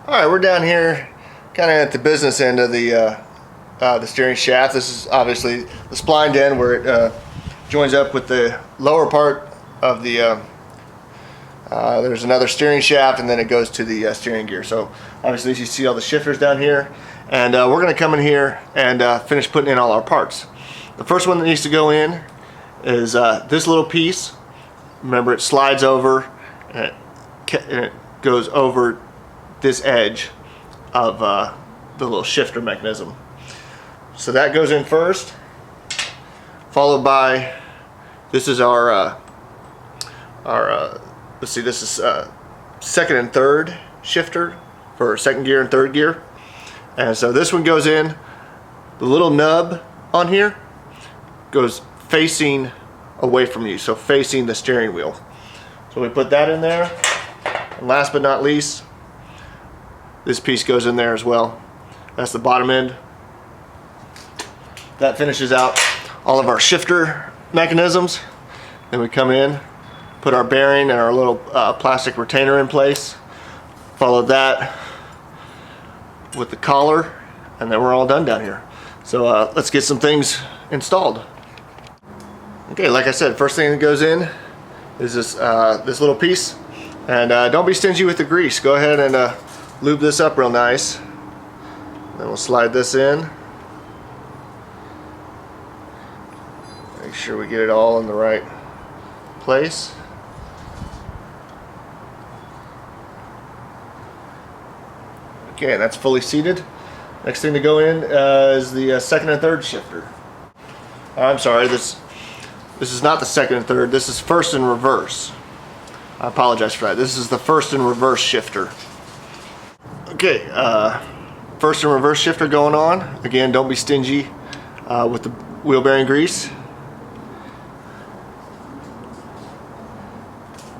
Alright, we're down here kind of at the business end of the steering shaft. This is obviously the splined end where it joins up with the lower part of the there's another steering shaft, and then it goes to the steering gear. So obviously you see all the shifters down here, and we're going to come in here and finish putting in all our parts. The first one that needs to go in is this little piece. Remember, it slides over and it goes over this edge of the little shifter mechanism. So that goes in first, followed by, this is our let's see, this is second and third shifter for second gear and third gear. And so this one goes in, the little nub on here goes facing away from you, so facing the steering wheel. So we put that in there, and last but not least, this piece goes in there as well. That's the bottom end. That finishes out all of our shifter mechanisms. Then we come in, put our bearing and our little plastic retainer in place, follow that with the collar, and then we're all done down here. So let's get some things installed. Okay, like I said, first thing that goes in is this this little piece, and don't be stingy with the grease. Go ahead and lube this up real nice. Then we'll slide this in. Make sure we get it all in the right place. Okay, that's fully seated. Next thing to go in is the second and third shifter. I'm sorry, this is not the second and third. This is first and reverse. I apologize for that. This is the first and reverse shifter. Okay, first and reverse shifter going on. Again, don't be stingy with the wheel bearing grease.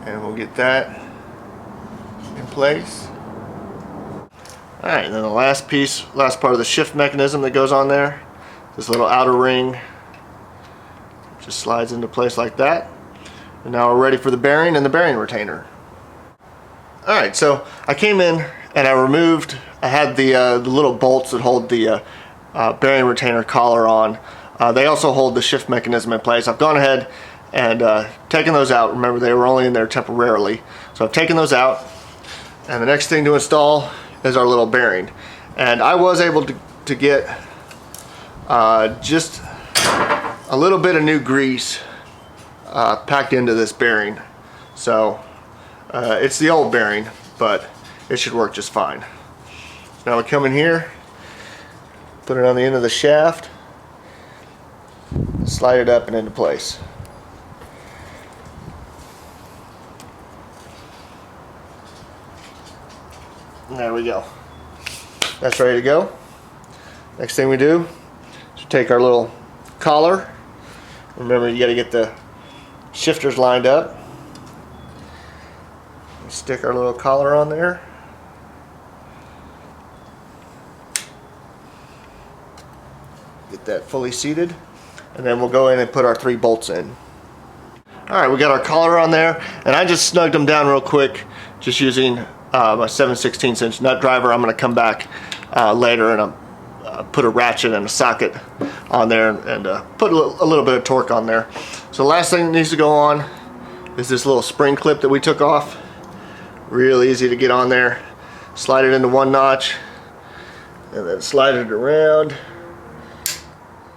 And we'll get that in place. Alright, and then the last piece, last part of the shift mechanism that goes on there, this little outer ring just slides into place like that. And now we're ready for the bearing and the bearing retainer. Alright, so I came in and I had the little bolts that hold the bearing retainer collar on. They also hold the shift mechanism in place. I've gone ahead and taken those out. Remember, they were only in there temporarily. So I've taken those out, and the next thing to install is our little bearing. And I was able to get just a little bit of new grease packed into this bearing. So it's the old bearing, but it should work just fine. So now we come in here, put it on the end of the shaft, slide it up and into place. There we go. That's ready to go. Next thing we do is take our little collar. Remember, you got to get the shifters lined up. Stick our little collar on there. Get that fully seated, and then we'll go in and put our 3 bolts in. Alright, we got our collar on there, and I just snugged them down real quick just using my 7/16 inch nut driver. I'm going to come back later and put a ratchet and a socket on there and put a little bit of torque on there. So the last thing that needs to go on is this little spring clip that we took off. Real easy to get on there. Slide it into one notch and then slide it around,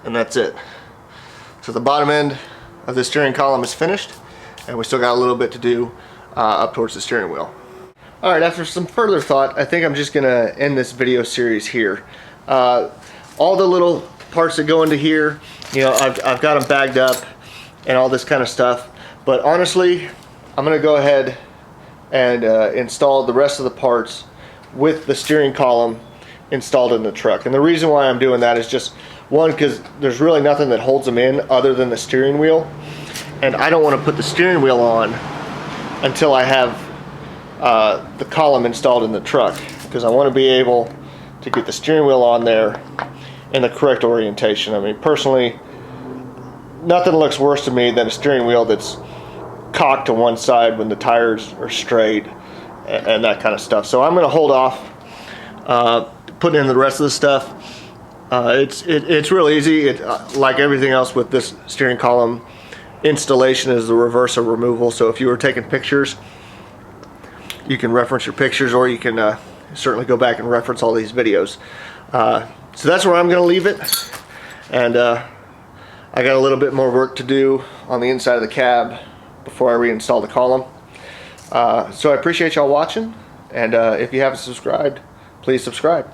and that's it. So the bottom end of the steering column is finished, and we still got a little bit to do up towards the steering wheel. Alright, after some further thought, I think I'm just going to end this video series here. All the little parts that go into here, you know, I've got them bagged up and all this kind of stuff. But honestly, I'm going to go ahead and install the rest of the parts with the steering column installed in the truck. And the reason why I'm doing that is just, one, because there's really nothing that holds them in other than the steering wheel. And I don't want to put the steering wheel on until I have the column installed in the truck, because I want to be able to get the steering wheel on there in the correct orientation. I mean, personally, nothing looks worse to me than a steering wheel that's cocked to one side when the tires are straight and that kind of stuff. So I'm going to hold off putting in the rest of the stuff. It's real easy. Like everything else with this steering column installation is the reverse of removal. So if you were taking pictures, you can reference your pictures, or you can certainly go back and reference all these videos. So that's where I'm going to leave it. And I got a little bit more work to do on the inside of the cab before I reinstall the column. So I appreciate y'all watching, and if you haven't subscribed, please subscribe.